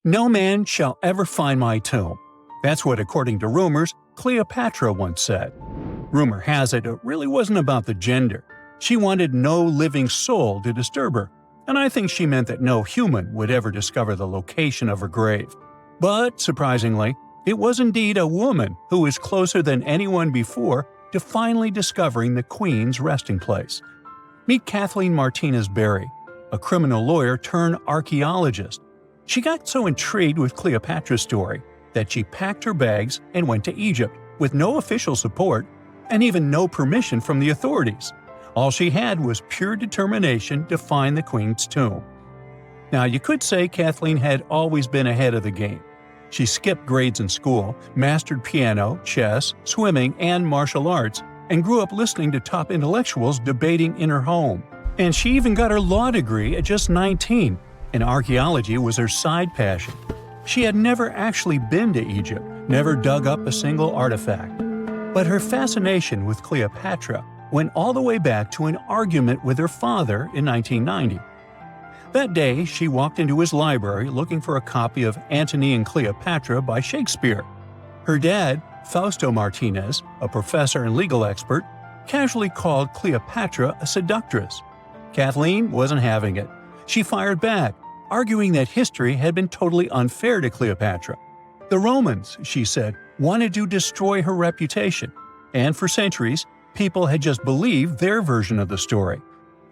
"No man shall ever find my tomb." That's what, according to rumors, Cleopatra once said. Rumor has it really wasn't about the gender. She wanted no living soul to disturb her, and I think she meant that no human would ever discover the location of her grave. But, surprisingly, it was indeed a woman who was closer than anyone before to finally discovering the Queen's resting place. Meet Kathleen Martinez Berry, a criminal lawyer turned archaeologist. She got so intrigued with Cleopatra's story that she packed her bags and went to Egypt with no official support and even no permission from the authorities. All she had was pure determination to find the Queen's tomb. Now, you could say Kathleen had always been ahead of the game. She skipped grades in school, mastered piano, chess, swimming, and martial arts, and grew up listening to top intellectuals debating in her home. And she even got her law degree at just 19, and archaeology was her side passion. She had never actually been to Egypt, never dug up a single artifact. But her fascination with Cleopatra went all the way back to an argument with her father in 1990. That day, she walked into his library looking for a copy of Antony and Cleopatra by Shakespeare. Her dad, Fausto Martinez, a professor and legal expert, casually called Cleopatra a seductress. Kathleen wasn't having it. She fired back, arguing that history had been totally unfair to Cleopatra. The Romans, she said, wanted to destroy her reputation, and for centuries, people had just believed their version of the story.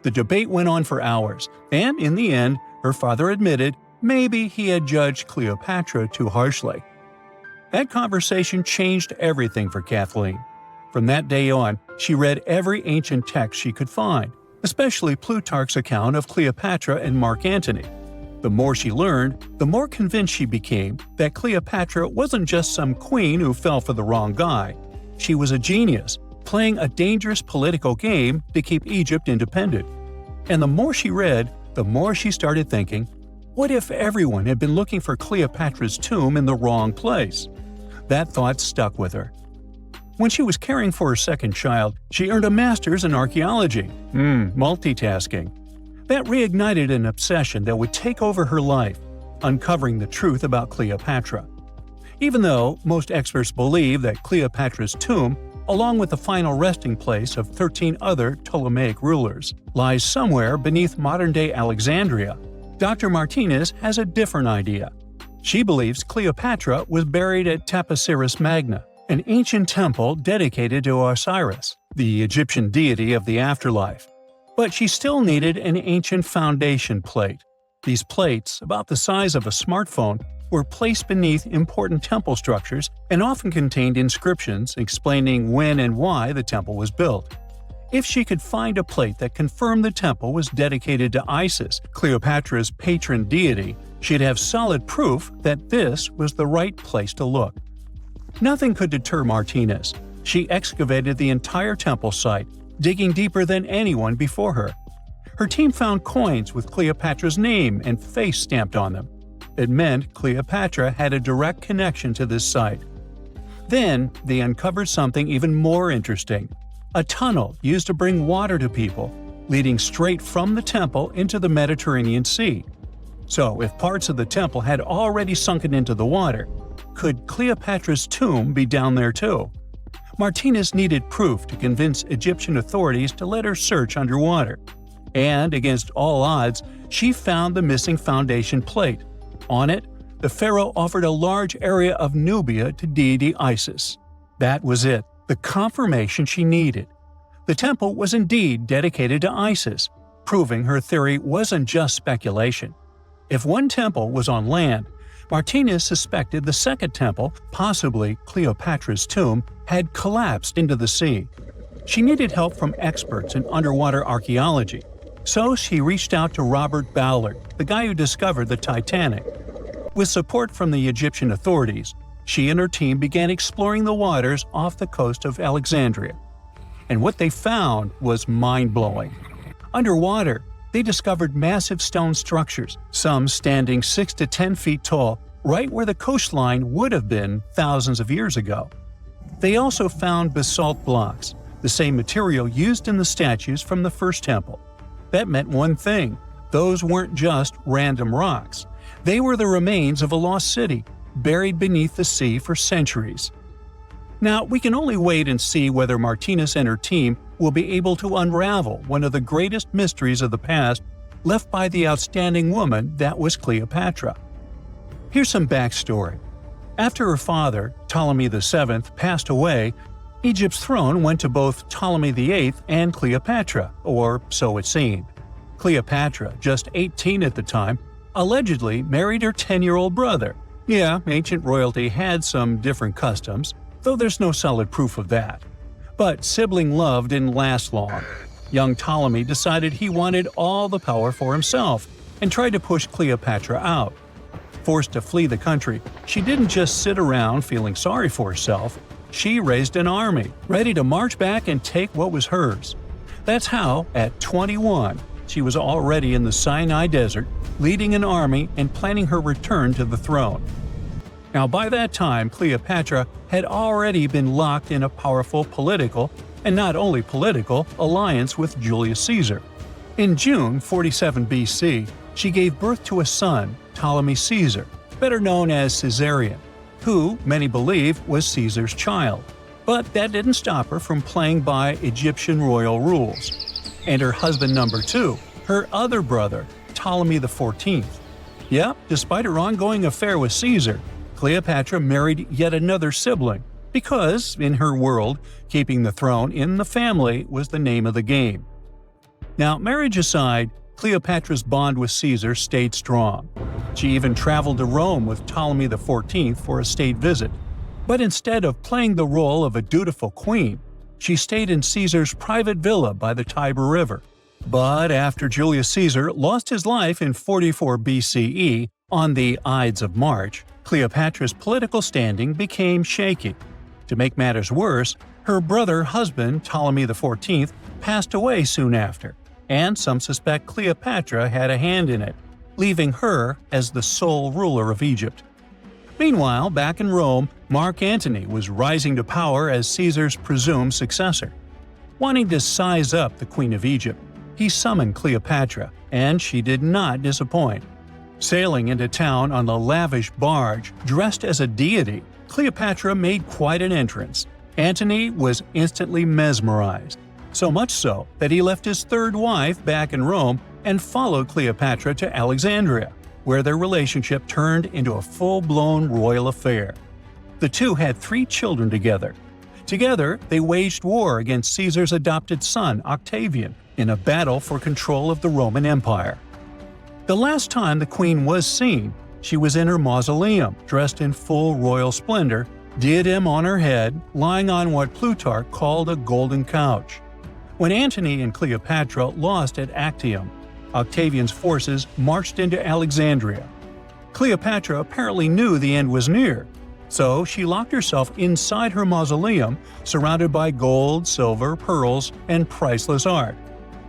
The debate went on for hours, and in the end, her father admitted maybe he had judged Cleopatra too harshly. That conversation changed everything for Kathleen. From that day on, she read every ancient text she could find, especially Plutarch's account of Cleopatra and Mark Antony. The more she learned, the more convinced she became that Cleopatra wasn't just some queen who fell for the wrong guy. She was a genius, playing a dangerous political game to keep Egypt independent. And the more she read, the more she started thinking, what if everyone had been looking for Cleopatra's tomb in the wrong place? That thought stuck with her. When she was caring for her second child, she earned a master's in archaeology. Multitasking. That reignited an obsession that would take over her life, uncovering the truth about Cleopatra. Even though most experts believe that Cleopatra's tomb, along with the final resting place of 13 other Ptolemaic rulers, lies somewhere beneath modern-day Alexandria, Dr. Martinez has a different idea. She believes Cleopatra was buried at Taposiris Magna, an ancient temple dedicated to Osiris, the Egyptian deity of the afterlife. But she still needed an ancient foundation plate. These plates, about the size of a smartphone, were placed beneath important temple structures and often contained inscriptions explaining when and why the temple was built. If she could find a plate that confirmed the temple was dedicated to Isis, Cleopatra's patron deity, she'd have solid proof that this was the right place to look. Nothing could deter Martinez. She excavated the entire temple site, digging deeper than anyone before her. Her team found coins with Cleopatra's name and face stamped on them. It meant Cleopatra had a direct connection to this site. Then, they uncovered something even more interesting: a tunnel used to bring water to people, leading straight from the temple into the Mediterranean Sea. So, if parts of the temple had already sunken into the water, could Cleopatra's tomb be down there too? Martinez needed proof to convince Egyptian authorities to let her search underwater. And, against all odds, she found the missing foundation plate. On it, the pharaoh offered a large area of Nubia to deity Isis. That was it, the confirmation she needed. The temple was indeed dedicated to Isis, proving her theory wasn't just speculation. If one temple was on land, Martinez suspected the second temple, possibly Cleopatra's tomb, had collapsed into the sea. She needed help from experts in underwater archaeology, so she reached out to Robert Ballard, the guy who discovered the Titanic. With support from the Egyptian authorities, she and her team began exploring the waters off the coast of Alexandria. And what they found was mind-blowing. Underwater, they discovered massive stone structures, some standing 6 to 10 feet tall, right where the coastline would have been thousands of years ago. They also found basalt blocks, the same material used in the statues from the first temple. That meant one thing: those weren't just random rocks. They were the remains of a lost city, buried beneath the sea for centuries. Now, we can only wait and see whether Martinez and her team will be able to unravel one of the greatest mysteries of the past left by the outstanding woman that was Cleopatra. Here's some backstory. After her father, Ptolemy VII, passed away, Egypt's throne went to both Ptolemy VIII and Cleopatra, or so it seemed. Cleopatra, just 18 at the time, allegedly married her 10-year-old brother. Yeah, ancient royalty had some different customs, though there's no solid proof of that. But sibling love didn't last long. Young Ptolemy decided he wanted all the power for himself and tried to push Cleopatra out. Forced to flee the country, she didn't just sit around feeling sorry for herself. She raised an army, ready to march back and take what was hers. That's how, at 21, she was already in the Sinai Desert, leading an army and planning her return to the throne. Now, by that time, Cleopatra had already been locked in a powerful political, and not only political, alliance with Julius Caesar. In June 47 BC, she gave birth to a son, Ptolemy Caesar, better known as Caesarion, who, many believe, was Caesar's child. But that didn't stop her from playing by Egyptian royal rules. And her husband number 2, her other brother, Ptolemy XIV. Yep, despite her ongoing affair with Caesar, Cleopatra married yet another sibling, because, in her world, keeping the throne in the family was the name of the game. Now, marriage aside, Cleopatra's bond with Caesar stayed strong. She even traveled to Rome with Ptolemy XIV for a state visit. But instead of playing the role of a dutiful queen, she stayed in Caesar's private villa by the Tiber River. But after Julius Caesar lost his life in 44 BCE on the Ides of March, Cleopatra's political standing became shaky. To make matters worse, her brother-husband Ptolemy XIV passed away soon after, and some suspect Cleopatra had a hand in it, leaving her as the sole ruler of Egypt. Meanwhile, back in Rome, Mark Antony was rising to power as Caesar's presumed successor. Wanting to size up the Queen of Egypt, he summoned Cleopatra, and she did not disappoint. Sailing into town on a lavish barge, dressed as a deity, Cleopatra made quite an entrance. Antony was instantly mesmerized, so much so that he left his third wife back in Rome and followed Cleopatra to Alexandria, where their relationship turned into a full-blown royal affair. The two had 3 children together. Together, they waged war against Caesar's adopted son, Octavian, in a battle for control of the Roman Empire. The last time the queen was seen, she was in her mausoleum, dressed in full royal splendor, diadem on her head, lying on what Plutarch called a golden couch. When Antony and Cleopatra lost at Actium, Octavian's forces marched into Alexandria. Cleopatra apparently knew the end was near, so she locked herself inside her mausoleum, surrounded by gold, silver, pearls, and priceless art.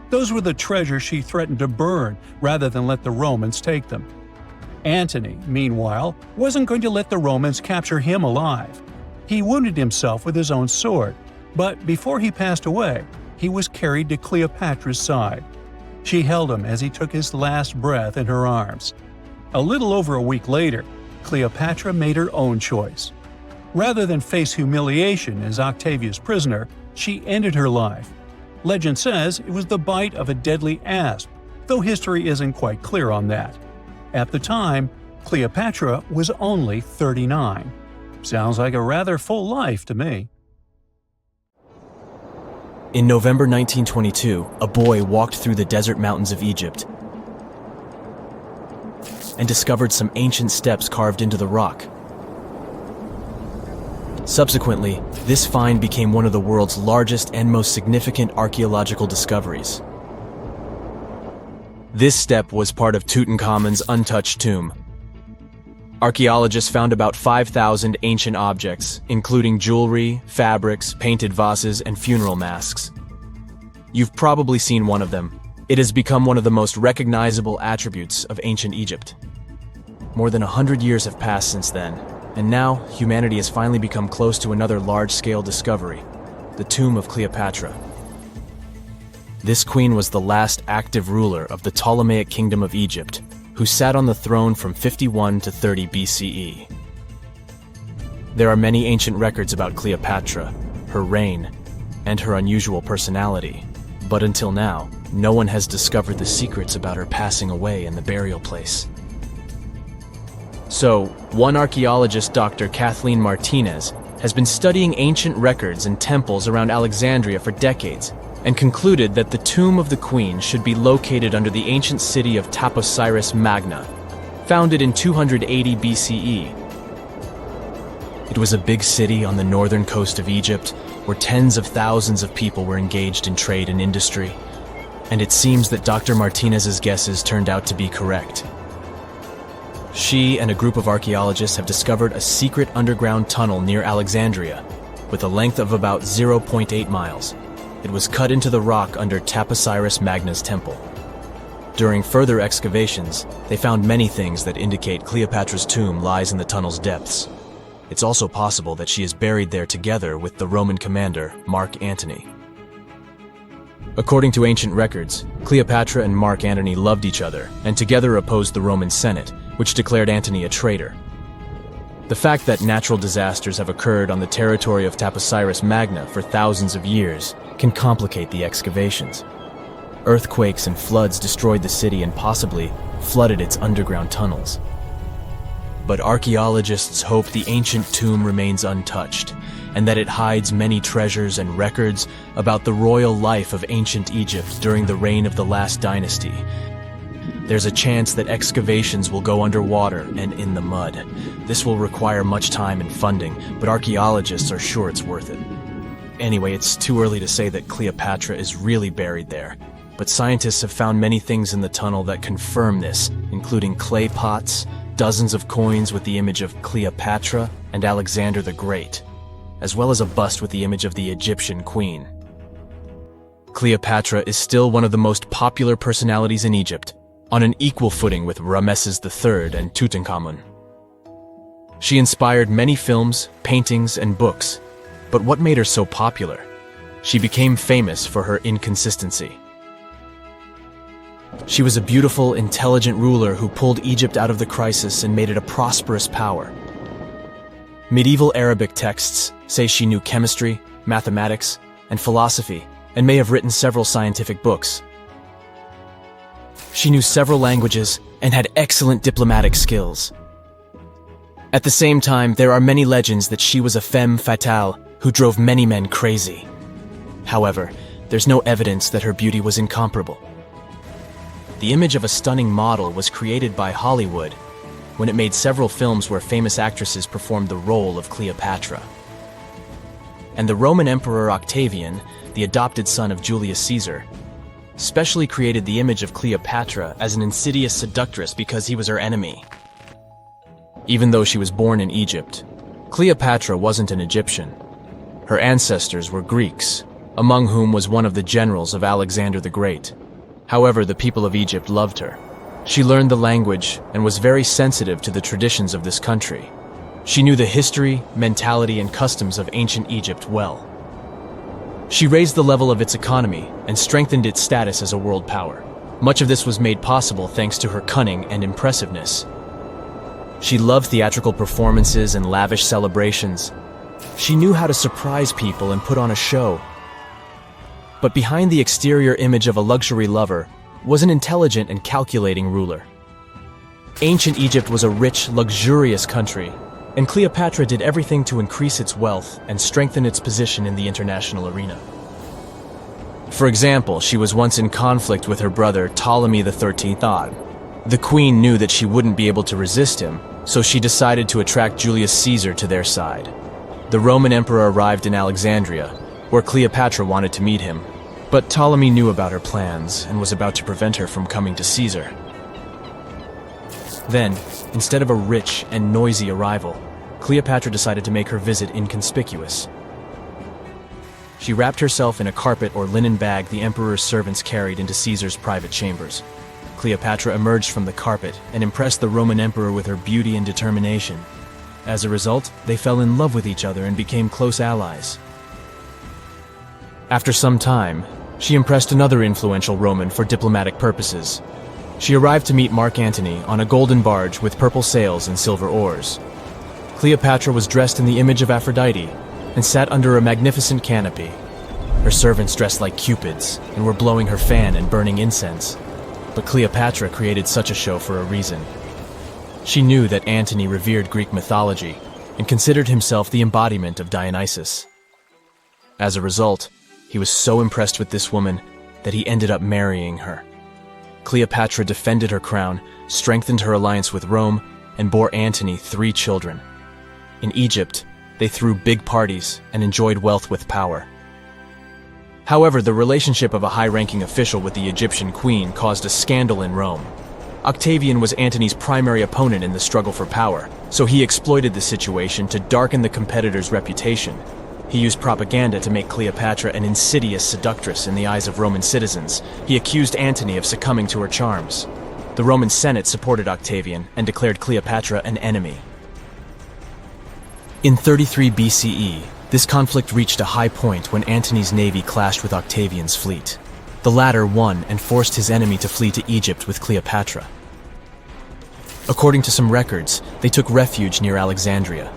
Those were the treasures she threatened to burn rather than let the Romans take them. Antony, meanwhile, wasn't going to let the Romans capture him alive. He wounded himself with his own sword, but before he passed away, he was carried to Cleopatra's side. She held him as he took his last breath in her arms. A little over a week later, Cleopatra made her own choice. Rather than face humiliation as Octavia's prisoner, she ended her life. Legend says it was the bite of a deadly asp, though history isn't quite clear on that. At the time, Cleopatra was only 39. Sounds like a rather full life to me. In November 1922, a boy walked through the desert mountains of Egypt and discovered some ancient steps carved into the rock. Subsequently, this find became one of the world's largest and most significant archaeological discoveries. This step was part of Tutankhamun's untouched tomb. Archaeologists found about 5,000 ancient objects, including jewelry, fabrics, painted vases, and funeral masks. You've probably seen one of them. It has become one of the most recognizable attributes of ancient Egypt. More than 100 years have passed since then, and now humanity has finally become close to another large-scale discovery, the tomb of Cleopatra. This queen was the last active ruler of the Ptolemaic Kingdom of Egypt, who sat on the throne from 51 to 30 BCE. There are many ancient records about Cleopatra, her reign, and her unusual personality, but until now, no one has discovered the secrets about her passing away in the burial place. So, one archaeologist, Dr. Kathleen Martinez, has been studying ancient records and temples around Alexandria for decades and concluded that the tomb of the queen should be located under the ancient city of Taposiris Magna, founded in 280 BCE. It was a big city on the northern coast of Egypt where tens of thousands of people were engaged in trade and industry, and it seems that Dr. Martinez's guesses turned out to be correct. She and a group of archaeologists have discovered a secret underground tunnel near Alexandria with a length of about 0.8 miles. It was cut into the rock under Taposiris Magna's temple. During further excavations, they found many things that indicate Cleopatra's tomb lies in the tunnel's depths. It's also possible that she is buried there together with the Roman commander, Mark Antony. According to ancient records, Cleopatra and Mark Antony loved each other and together opposed the Roman Senate, which declared Antony a traitor. The fact that natural disasters have occurred on the territory of Taposiris Magna for thousands of years can complicate the excavations. Earthquakes and floods destroyed the city and possibly flooded its underground tunnels. But archaeologists hope the ancient tomb remains untouched, and that it hides many treasures and records about the royal life of ancient Egypt during the reign of the last dynasty. There's a chance that excavations will go underwater and in the mud. This will require much time and funding, but archaeologists are sure it's worth it. Anyway, it's too early to say that Cleopatra is really buried there, but scientists have found many things in the tunnel that confirm this, including clay pots, dozens of coins with the image of Cleopatra and Alexander the Great, as well as a bust with the image of the Egyptian queen. Cleopatra is still one of the most popular personalities in Egypt, on an equal footing with Ramesses III and Tutankhamun. She inspired many films, paintings, and books, but what made her so popular? She became famous for her inconsistency. She was a beautiful, intelligent ruler who pulled Egypt out of the crisis and made it a prosperous power. Medieval Arabic texts say she knew chemistry, mathematics, and philosophy, and may have written several scientific books. She knew several languages and had excellent diplomatic skills. At the same time, there are many legends that she was a femme fatale who drove many men crazy. However, there's no evidence that her beauty was incomparable. The image of a stunning model was created by Hollywood when it made several films where famous actresses performed the role of Cleopatra. And the Roman Emperor Octavian, the adopted son of Julius Caesar, specially created the image of Cleopatra as an insidious seductress because he was her enemy. Even though she was born in Egypt, Cleopatra wasn't an Egyptian. Her ancestors were Greeks, among whom was one of the generals of Alexander the Great. However, the people of Egypt loved her. She learned the language and was very sensitive to the traditions of this country. She knew the history, mentality, and customs of ancient Egypt well. She raised the level of its economy and strengthened its status as a world power. Much of this was made possible thanks to her cunning and impressiveness. She loved theatrical performances and lavish celebrations. She knew how to surprise people and put on a show. But behind the exterior image of a luxury lover was an intelligent and calculating ruler. Ancient Egypt was a rich, luxurious country, and Cleopatra did everything to increase its wealth and strengthen its position in the international arena. For example, she was once in conflict with her brother Ptolemy XIII Odd. The queen knew that she wouldn't be able to resist him, so she decided to attract Julius Caesar to their side. The Roman emperor arrived in Alexandria, where Cleopatra wanted to meet him, but Ptolemy knew about her plans and was about to prevent her from coming to Caesar. Then, instead of a rich and noisy arrival, Cleopatra decided to make her visit inconspicuous. She wrapped herself in a carpet or linen bag the emperor's servants carried into Caesar's private chambers. Cleopatra emerged from the carpet and impressed the Roman emperor with her beauty and determination. As a result, they fell in love with each other and became close allies. After some time, she impressed another influential Roman for diplomatic purposes. She arrived to meet Mark Antony on a golden barge with purple sails and silver oars. Cleopatra was dressed in the image of Aphrodite and sat under a magnificent canopy. Her servants dressed like cupids and were blowing her fan and burning incense. But Cleopatra created such a show for a reason. She knew that Antony revered Greek mythology and considered himself the embodiment of Dionysus. As a result, he was so impressed with this woman that he ended up marrying her. Cleopatra defended her crown, strengthened her alliance with Rome, and bore Antony 3 children. In Egypt, they threw big parties and enjoyed wealth with power. However, the relationship of a high-ranking official with the Egyptian queen caused a scandal in Rome. Octavian was Antony's primary opponent in the struggle for power, so he exploited the situation to darken the competitor's reputation. He used propaganda to make Cleopatra an insidious seductress in the eyes of Roman citizens. He accused Antony of succumbing to her charms. The Roman Senate supported Octavian and declared Cleopatra an enemy. In 33 BCE, this conflict reached a high point when Antony's navy clashed with Octavian's fleet. The latter won and forced his enemy to flee to Egypt with Cleopatra. According to some records, they took refuge near Alexandria.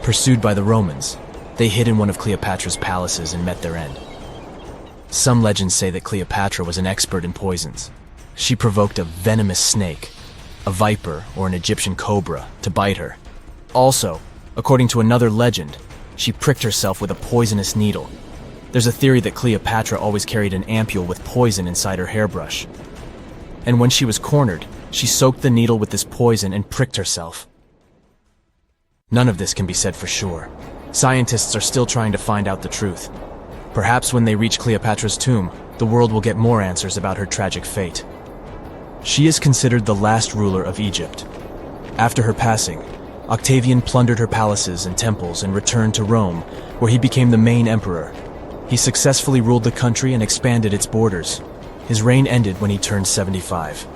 Pursued by the Romans, they hid in one of Cleopatra's palaces and met their end. Some legends say that Cleopatra was an expert in poisons. She provoked a venomous snake, a viper or an Egyptian cobra, to bite her. Also, according to another legend, she pricked herself with a poisonous needle. There's a theory that Cleopatra always carried an ampule with poison inside her hairbrush. And when she was cornered, she soaked the needle with this poison and pricked herself. None of this can be said for sure. Scientists are still trying to find out the truth. Perhaps when they reach Cleopatra's tomb, the world will get more answers about her tragic fate. She is considered the last ruler of Egypt. After her passing, Octavian plundered her palaces and temples and returned to Rome, where he became the main emperor. He successfully ruled the country and expanded its borders. His reign ended when he turned 75.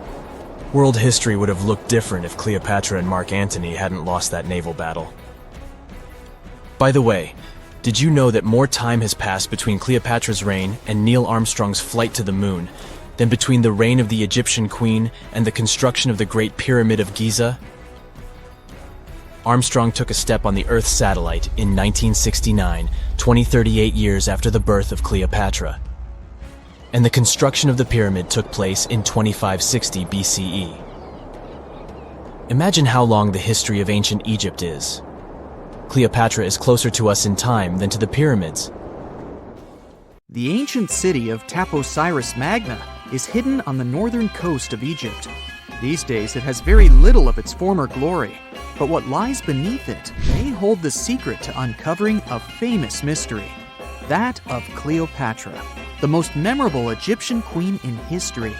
World history would have looked different if Cleopatra and Mark Antony hadn't lost that naval battle. By the way, did you know that more time has passed between Cleopatra's reign and Neil Armstrong's flight to the moon than between the reign of the Egyptian queen and the construction of the Great Pyramid of Giza? Armstrong took a step on the Earth satellite in 1969, 38 years after the birth of Cleopatra. And the construction of the pyramid took place in 2560 BCE. Imagine how long the history of ancient Egypt is. Cleopatra is closer to us in time than to the pyramids. The ancient city of Taposiris Magna is hidden on the northern coast of Egypt. These days it has very little of its former glory, but what lies beneath it may hold the secret to uncovering a famous mystery, that of Cleopatra, the most memorable Egyptian queen in history.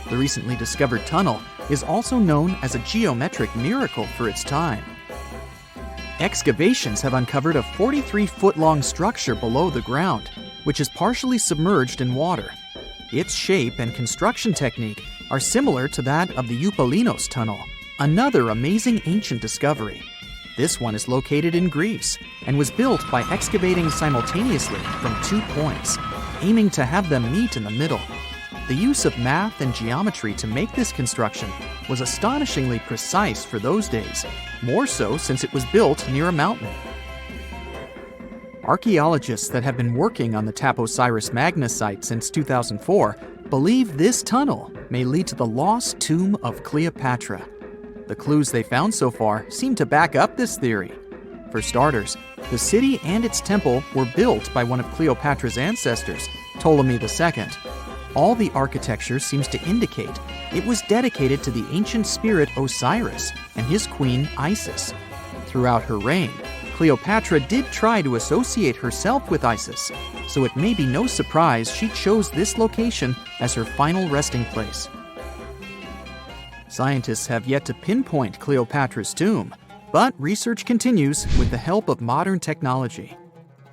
The recently discovered tunnel is also known as a geometric miracle for its time. Excavations have uncovered a 43-foot-long structure below the ground, which is partially submerged in water. Its shape and construction technique are similar to that of the Eupalinos Tunnel, another amazing ancient discovery. This one is located in Greece and was built by excavating simultaneously from 2 points, aiming to have them meet in the middle. The use of math and geometry to make this construction was astonishingly precise for those days, more so since it was built near a mountain. Archaeologists that have been working on the Taposiris Magna site since 2004 believe this tunnel may lead to the lost tomb of Cleopatra. The clues they found so far seem to back up this theory. For starters, the city and its temple were built by one of Cleopatra's ancestors, Ptolemy II. All the architecture seems to indicate it was dedicated to the ancient spirit Osiris and his queen Isis. Throughout her reign, Cleopatra did try to associate herself with Isis, so it may be no surprise she chose this location as her final resting place. Scientists have yet to pinpoint Cleopatra's tomb, but research continues with the help of modern technology.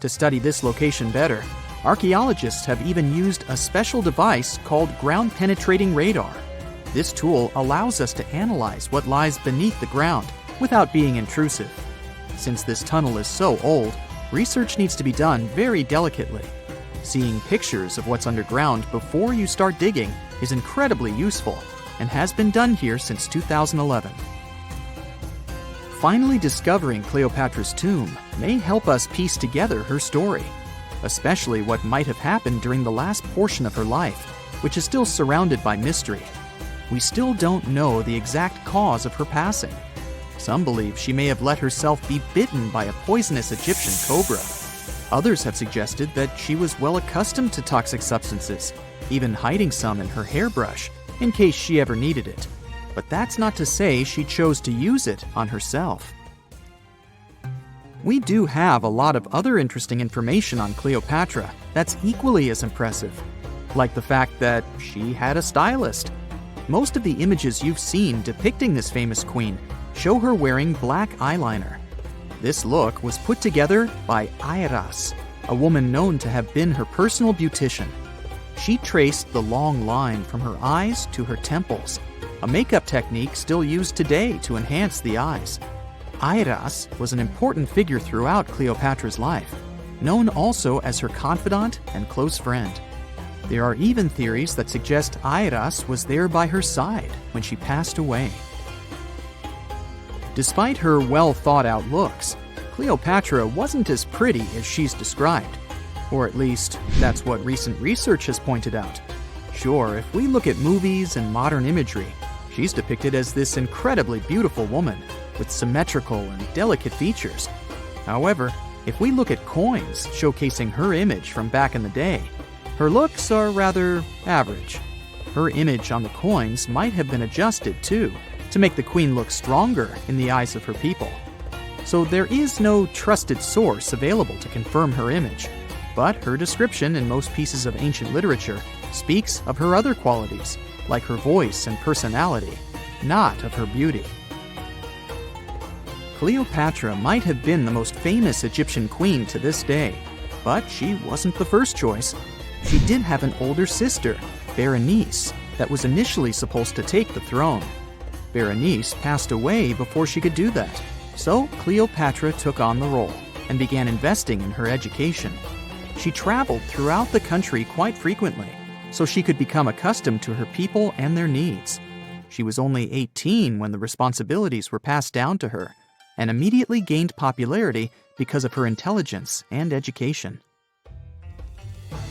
To study this location better, archaeologists have even used a special device called ground-penetrating radar. This tool allows us to analyze what lies beneath the ground without being intrusive. Since this tunnel is so old, research needs to be done very delicately. Seeing pictures of what's underground before you start digging is incredibly useful. and has been done here since 2011. Finally discovering Cleopatra's tomb may help us piece together her story, especially what might have happened during the last portion of her life, which is still surrounded by mystery. We still don't know the exact cause of her passing. Some believe she may have let herself be bitten by a poisonous Egyptian cobra. Others have suggested that she was well accustomed to toxic substances, even hiding some in her hairbrush in case she ever needed it. But that's not to say she chose to use it on herself. We do have a lot of other interesting information on Cleopatra that's equally as impressive, like the fact that she had a stylist. Most of the images you've seen depicting this famous queen show her wearing black eyeliner. This look was put together by Airas, a woman known to have been her personal beautician. She traced the long line from her eyes to her temples, a makeup technique still used today to enhance the eyes. Airas was an important figure throughout Cleopatra's life, known also as her confidant and close friend. There are even theories that suggest Airas was there by her side when she passed away. Despite her well-thought-out looks, Cleopatra wasn't as pretty as she's described. Or at least, that's what recent research has pointed out. Sure, if we look at movies and modern imagery, she's depicted as this incredibly beautiful woman with symmetrical and delicate features. However, if we look at coins showcasing her image from back in the day, her looks are rather average. Her image on the coins might have been adjusted, too, to make the queen look stronger in the eyes of her people. So there is no trusted source available to confirm her image, but her description in most pieces of ancient literature speaks of her other qualities, like her voice and personality, not of her beauty. Cleopatra might have been the most famous Egyptian queen to this day, but she wasn't the first choice. She did have an older sister, Berenice, that was initially supposed to take the throne. Berenice passed away before she could do that, so Cleopatra took on the role and began investing in her education. She traveled throughout the country quite frequently, so she could become accustomed to her people and their needs. She was only 18 when the responsibilities were passed down to her, and immediately gained popularity because of her intelligence and education.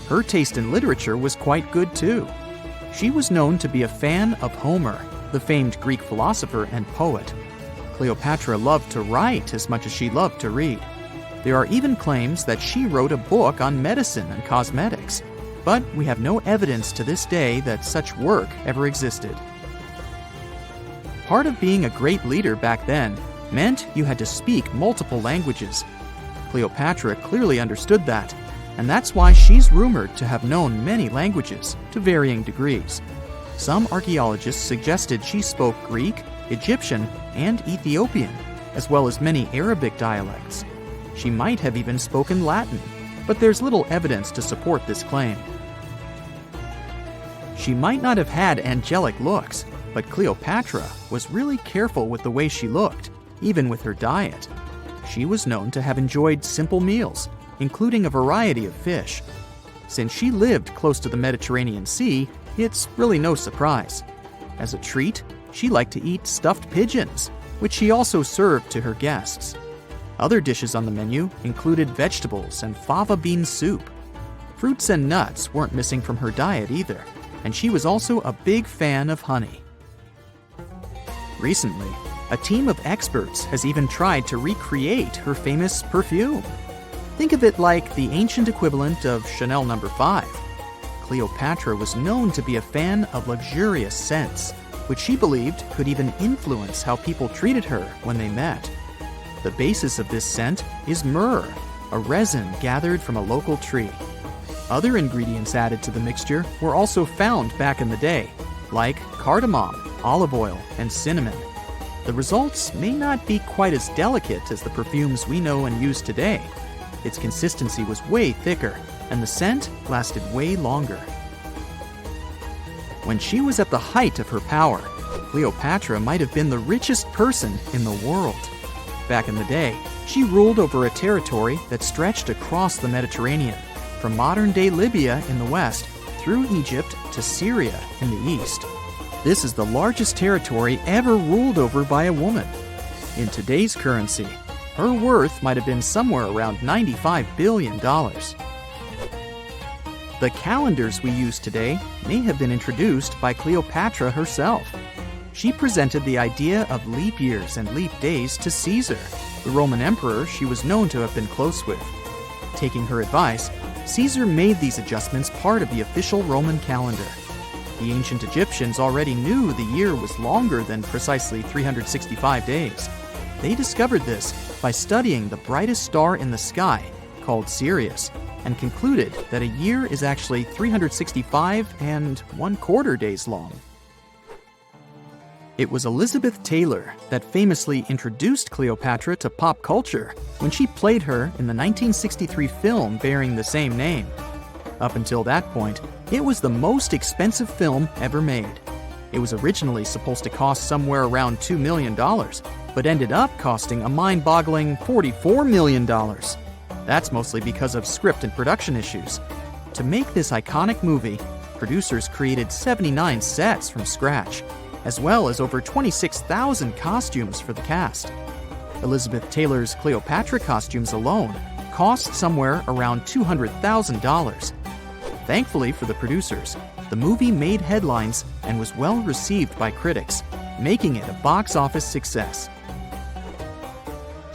Her taste in literature was quite good too. She was known to be a fan of Homer, the famed Greek philosopher and poet. Cleopatra loved to write as much as she loved to read. There are even claims that she wrote a book on medicine and cosmetics, but we have no evidence to this day that such work ever existed. Part of being a great leader back then meant you had to speak multiple languages. Cleopatra clearly understood that, and that's why she's rumored to have known many languages to varying degrees. Some archaeologists suggested she spoke Greek, Egyptian, and Ethiopian, as well as many Arabic dialects. She might have even spoken Latin, but there's little evidence to support this claim. She might not have had angelic looks, but Cleopatra was really careful with the way she looked, even with her diet. She was known to have enjoyed simple meals, including a variety of fish. Since she lived close to the Mediterranean Sea, it's really no surprise. As a treat, she liked to eat stuffed pigeons, which she also served to her guests. Other dishes on the menu included vegetables and fava bean soup. Fruits and nuts weren't missing from her diet either, and she was also a big fan of honey. Recently, a team of experts has even tried to recreate her famous perfume. Think of it like the ancient equivalent of Chanel No. 5. Cleopatra was known to be a fan of luxurious scents, which she believed could even influence how people treated her when they met. The basis of this scent is myrrh, a resin gathered from a local tree. Other ingredients added to the mixture were also found back in the day, like cardamom, olive oil, and cinnamon. The results may not be quite as delicate as the perfumes we know and use today. Its consistency was way thicker, and the scent lasted way longer. When she was at the height of her power, Cleopatra might have been the richest person in the world. Back in the day, she ruled over a territory that stretched across the Mediterranean, from modern-day Libya in the west through Egypt to Syria in the east. This is the largest territory ever ruled over by a woman. In today's currency, her worth might have been somewhere around $95 billion. The calendars we use today may have been introduced by Cleopatra herself. She presented the idea of leap years and leap days to Caesar, the Roman emperor she was known to have been close with. Taking her advice, Caesar made these adjustments part of the official Roman calendar. The ancient Egyptians already knew the year was longer than precisely 365 days. They discovered this by studying the brightest star in the sky, called Sirius, and concluded that a year is actually 365 and 1/4 days long. It was Elizabeth Taylor that famously introduced Cleopatra to pop culture when she played her in the 1963 film bearing the same name. Up until that point, it was the most expensive film ever made. It was originally supposed to cost somewhere around $2 million, but ended up costing a mind-boggling $44 million. That's mostly because of script and production issues. To make this iconic movie, producers created 79 sets from scratch, as well as over 26,000 costumes for the cast. Elizabeth Taylor's Cleopatra costumes alone cost somewhere around $200,000. Thankfully for the producers, the movie made headlines and was well received by critics, making it a box office success.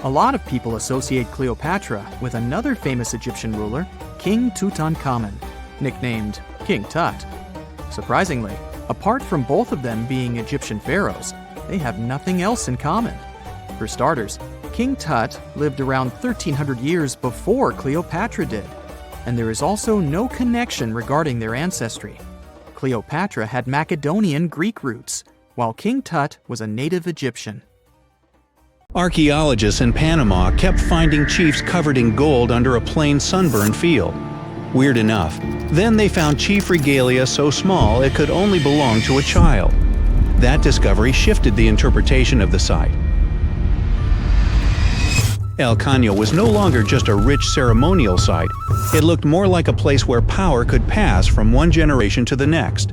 A lot of people associate Cleopatra with another famous Egyptian ruler, King Tutankhamun, nicknamed King Tut. Surprisingly, apart from both of them being Egyptian pharaohs, they have nothing else in common. For starters, King Tut lived around 1,300 years before Cleopatra did, and there is also no connection regarding their ancestry. Cleopatra had Macedonian Greek roots, while King Tut was a native Egyptian. Archaeologists in Panama kept finding chiefs covered in gold under a plain sunburned field. Weird enough, then they found chief regalia so small it could only belong to a child. That discovery shifted the interpretation of the site. El Cano was no longer just a rich ceremonial site. It looked more like a place where power could pass from one generation to the next.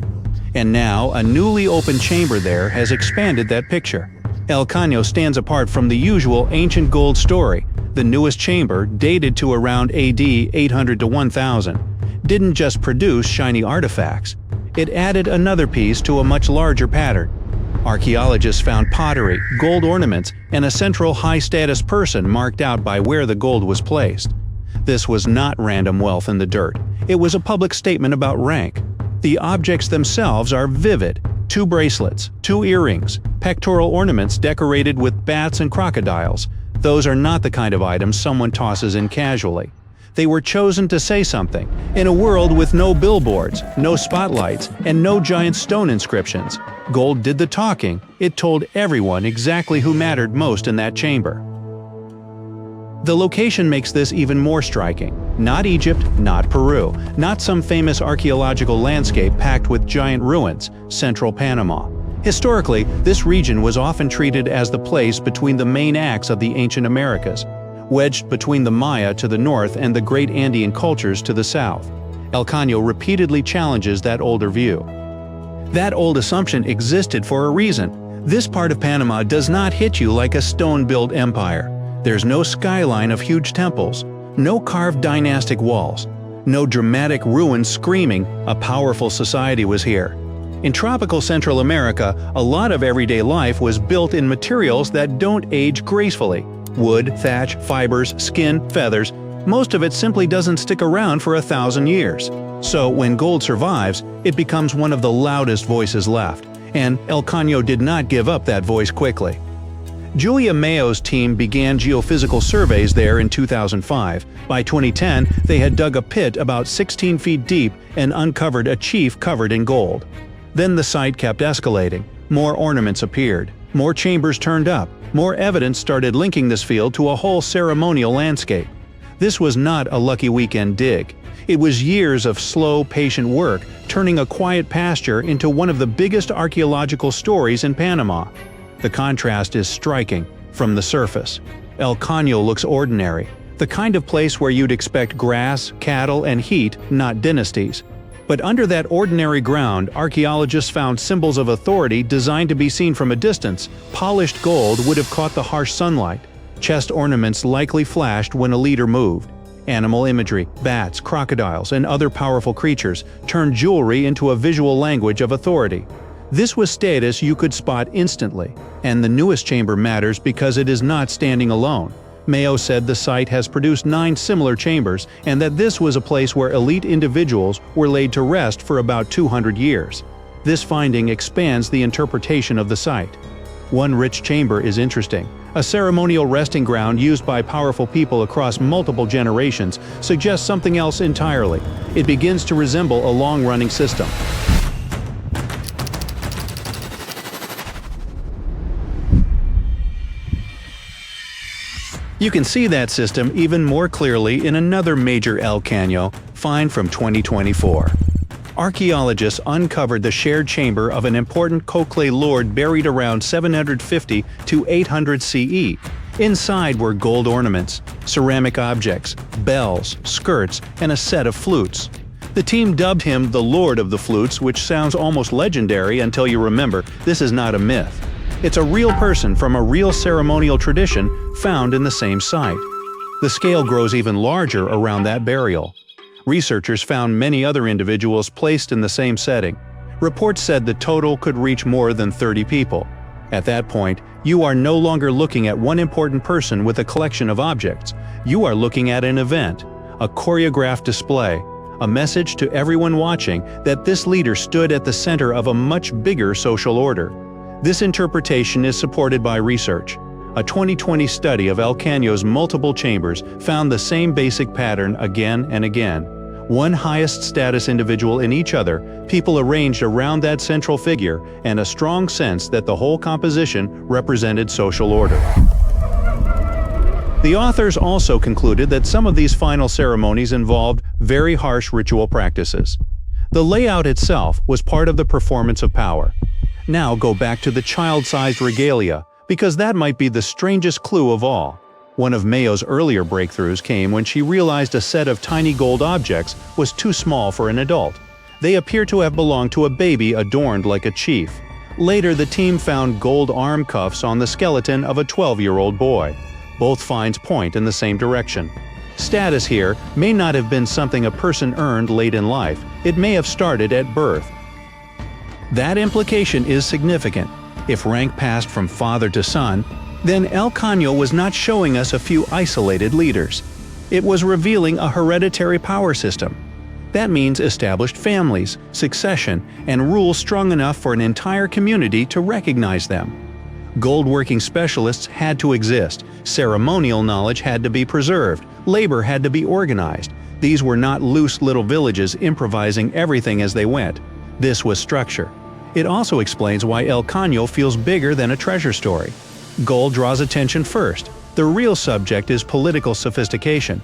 And now, a newly opened chamber there has expanded that picture. El Cano stands apart from the usual ancient gold story. The newest chamber, dated to around AD 800 to 1000, didn't just produce shiny artifacts. It added another piece to a much larger pattern. Archaeologists found pottery, gold ornaments, and a central high-status person marked out by where the gold was placed. This was not random wealth in the dirt. It was a public statement about rank. The objects themselves are vivid. 2 bracelets, 2 earrings, pectoral ornaments decorated with bats and crocodiles. Those are not the kind of items someone tosses in casually. They were chosen to say something. In a world with no billboards, no spotlights, and no giant stone inscriptions, gold did the talking. It told everyone exactly who mattered most in that chamber. The location makes this even more striking. Not Egypt, not Peru, not some famous archaeological landscape packed with giant ruins, central Panama. Historically, this region was often treated as the place between the main acts of the ancient Americas, wedged between the Maya to the north and the great Andean cultures to the south. El Cano repeatedly challenges that older view. That old assumption existed for a reason. This part of Panama does not hit you like a stone-built empire. There's no skyline of huge temples, no carved dynastic walls, no dramatic ruins screaming a powerful society was here. In tropical Central America, a lot of everyday life was built in materials that don't age gracefully. Wood, thatch, fibers, skin, feathers. Most of it simply doesn't stick around for 1,000 years. So when gold survives, it becomes one of the loudest voices left. And El Cano did not give up that voice quickly. Julia Mayo's team began geophysical surveys there in 2005. By 2010, they had dug a pit about 16 feet deep and uncovered a chief covered in gold. Then the site kept escalating. More ornaments appeared. More chambers turned up. More evidence started linking this field to a whole ceremonial landscape. This was not a lucky weekend dig. It was years of slow, patient work, turning a quiet pasture into one of the biggest archaeological stories in Panama. The contrast is striking from the surface. El Cano looks ordinary, the kind of place where you'd expect grass, cattle, and heat, not dynasties. But under that ordinary ground, archaeologists found symbols of authority designed to be seen from a distance. Polished gold would have caught the harsh sunlight. Chest ornaments likely flashed when a leader moved. Animal imagery, bats, crocodiles, and other powerful creatures turned jewelry into a visual language of authority. This was status you could spot instantly, and the newest chamber matters because it is not standing alone. Mayo said the site has produced 9 similar chambers and that this was a place where elite individuals were laid to rest for about 200 years. This finding expands the interpretation of the site. One rich chamber is interesting. A ceremonial resting ground used by powerful people across multiple generations suggests something else entirely. It begins to resemble a long-running system. You can see that system even more clearly in another major El Cano find from 2024. Archaeologists uncovered the shared chamber of an important Kokle lord buried around 750 to 800 CE. Inside were gold ornaments, ceramic objects, bells, skirts, and a set of flutes. The team dubbed him the Lord of the Flutes, which sounds almost legendary until you remember this is not a myth. It's a real person from a real ceremonial tradition found in the same site. The scale grows even larger around that burial. Researchers found many other individuals placed in the same setting. Reports said the total could reach more than 30 people. At that point, you are no longer looking at one important person with a collection of objects. You are looking at an event, a choreographed display, a message to everyone watching that this leader stood at the center of a much bigger social order. This interpretation is supported by research. A 2020 study of El Cano's multiple chambers found the same basic pattern again and again. One highest status individual in each other, people arranged around that central figure, and a strong sense that the whole composition represented social order. The authors also concluded that some of these final ceremonies involved very harsh ritual practices. The layout itself was part of the performance of power. Now go back to the child-sized regalia, because that might be the strangest clue of all. One of Mayo's earlier breakthroughs came when she realized a set of tiny gold objects was too small for an adult. They appear to have belonged to a baby adorned like a chief. Later, the team found gold arm cuffs on the skeleton of a 12-year-old boy. Both finds point in the same direction. Status here may not have been something a person earned late in life. It may have started at birth. That implication is significant. If rank passed from father to son, then El Cano was not showing us a few isolated leaders. It was revealing a hereditary power system. That means established families, succession, and rules strong enough for an entire community to recognize them. Gold-working specialists had to exist, ceremonial knowledge had to be preserved, labor had to be organized. These were not loose little villages improvising everything as they went. This was structure. It also explains why El Cano feels bigger than a treasure story. Gold draws attention first. The real subject is political sophistication.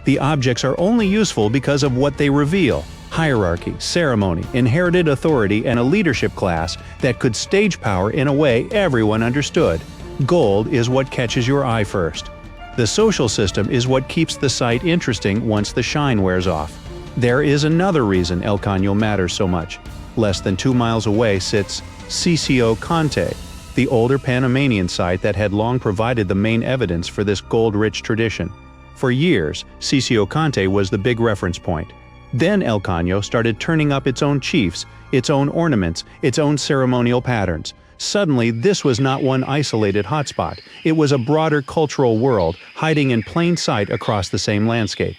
The objects are only useful because of what they reveal: hierarchy, ceremony, inherited authority, and a leadership class that could stage power in a way everyone understood. Gold is what catches your eye first. The social system is what keeps the site interesting once the shine wears off. There is another reason El Cano matters so much. Less than 2 miles away sits Cano Conte, the older Panamanian site that had long provided the main evidence for this gold-rich tradition. For years, Cano Conte was the big reference point. Then El Cano started turning up its own chiefs, its own ornaments, its own ceremonial patterns. Suddenly, this was not one isolated hotspot. It was a broader cultural world hiding in plain sight across the same landscape.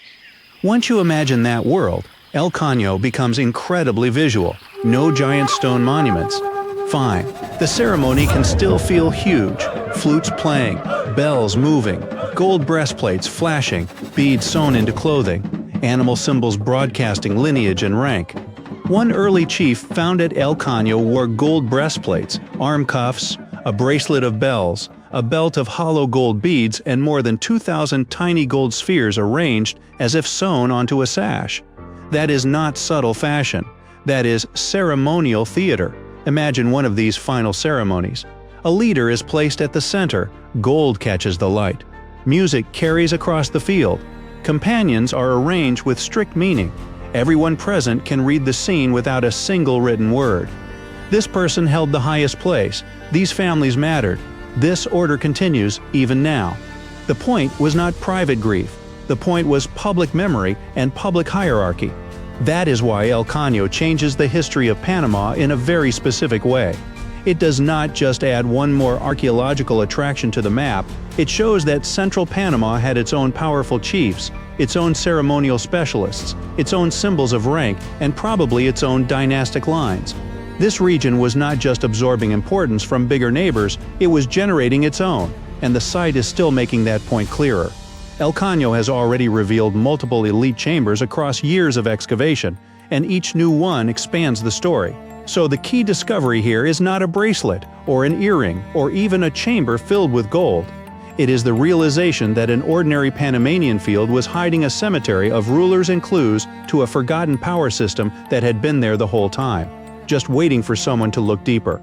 Once you imagine that world, El Cano becomes incredibly visual. No giant stone monuments. Fine, the ceremony can still feel huge. Flutes playing, bells moving, gold breastplates flashing, beads sewn into clothing, animal symbols broadcasting lineage and rank. One early chief found at El Cano wore gold breastplates, arm cuffs, a bracelet of bells, a belt of hollow gold beads, and more than 2,000 tiny gold spheres arranged as if sewn onto a sash. That is not subtle fashion. That is ceremonial theater. Imagine one of these final ceremonies. A leader is placed at the center. Gold catches the light. Music carries across the field. Companions are arranged with strict meaning. Everyone present can read the scene without a single written word. This person held the highest place. These families mattered. This order continues even now. The point was not private grief. The point was public memory and public hierarchy. That is why El Cano changes the history of Panama in a very specific way. It does not just add one more archaeological attraction to the map, it shows that central Panama had its own powerful chiefs, its own ceremonial specialists, its own symbols of rank, and probably its own dynastic lines. This region was not just absorbing importance from bigger neighbors, it was generating its own, and the site is still making that point clearer. El Cano has already revealed multiple elite chambers across years of excavation, and each new one expands the story. So the key discovery here is not a bracelet, or an earring, or even a chamber filled with gold. It is the realization that an ordinary Panamanian field was hiding a cemetery of rulers and clues to a forgotten power system that had been there the whole time, just waiting for someone to look deeper.